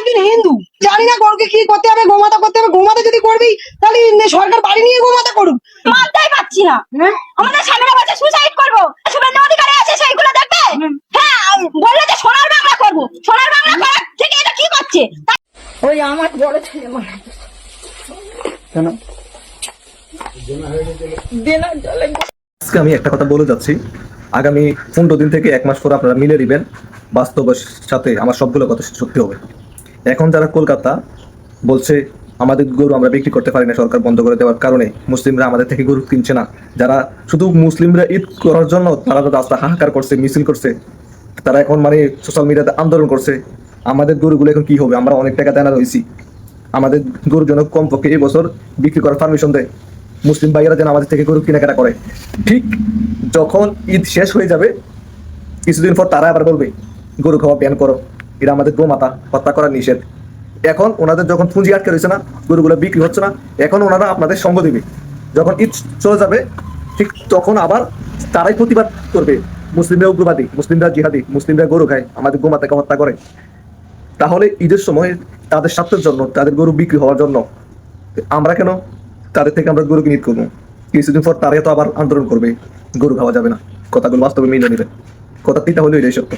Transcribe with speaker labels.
Speaker 1: একজন হিন্দু, জানি না গরুকে কি করতে হবে, গোমাতা করতে হবে। গোমাতা যদি করবি তাহলে সরকার বাড়ি নিয়ে গোমাতা করুক।
Speaker 2: মানতেই পারছি না। আমাদের স্বামীরা বলছে সুসাইড করবো, শুভেন্দু অধিকারী আছে সেইগুলো দেখবে। হ্যাঁ, বললে যে সোনার বাংলা করবো, সোনার বাংলা করার থেকে এটা কি করছে? ওই আমার বড় ছেলে মারা গেছে।
Speaker 3: কেন?
Speaker 4: আজকে আমি একটা কথা বলে যাচ্ছি, আগামী 15 দিন থেকে 1 মাস পর আপনারা মিলে দিবেন, বাস্তবের সাথে আমার সবগুলো কথা সত্যি হবে। এখন যারা কলকাতা বলছে আমাদের গরু আমরা বিক্রি করতে পারি না সরকার বন্ধ করে দেওয়ার কারণে, মুসলিমরা আমাদের থেকে গরু কিনছে না, যারা শুধু মুসলিমরা ঈদ করার জন্য তারা রাস্তা হাহাকার করছে, মিছিল করছে, তারা এখন মানে সোশ্যাল মিডিয়াতে আন্দোলন করছে, আমাদের গরুগুলো এখন কি হবে? আমরা অনেক টাকা দেনা রয়েছি, আমাদের গরুর জন্য কমপক্ষে এই বছর বিক্রি করার পারমিশন দেয়, মুসলিম ভাইয়েরা যেন আমাদের থেকে গরু কেনাকাটা করে। ঠিক যখন ঈদ শেষ হয়ে যাবে কিছুদিন পর তারা আবার বলবে গরু খাওয়া ব্যান করো, এরা আমাদের গোমাতা, হত্যা করা নিষেধ। এখন ওনাদের যখন পুঁজি আটকে রয়েছে না, গরুগুলো বিক্রি হচ্ছে না, এখন ওনারা আপনাদের সঙ্গ দিবে। যখন ঈদ চলে যাবে ঠিক তখন আবার তারাই প্রতিবাদ করবে, মুসলিমরা উগ্রবাদী, মুসলিমরা জিহাদি, মুসলিমরা গরু খায়, আমাদের গোমাতাকে হত্যা করে। তাহলে ঈদের সময় তাদের স্বার্থের জন্য, তাদের গরু বিক্রি হওয়ার জন্য আমরা কেন তাদের থেকে আমরা গরু কিনে করবো? কিছুদিন পর তারা তো আবার আন্দোলন করবে, গরু খাওয়া যাবে না। কথাগুলো বাস্তবে মেনে নেবে, কথা তিতা হলেও এটাই সত্য।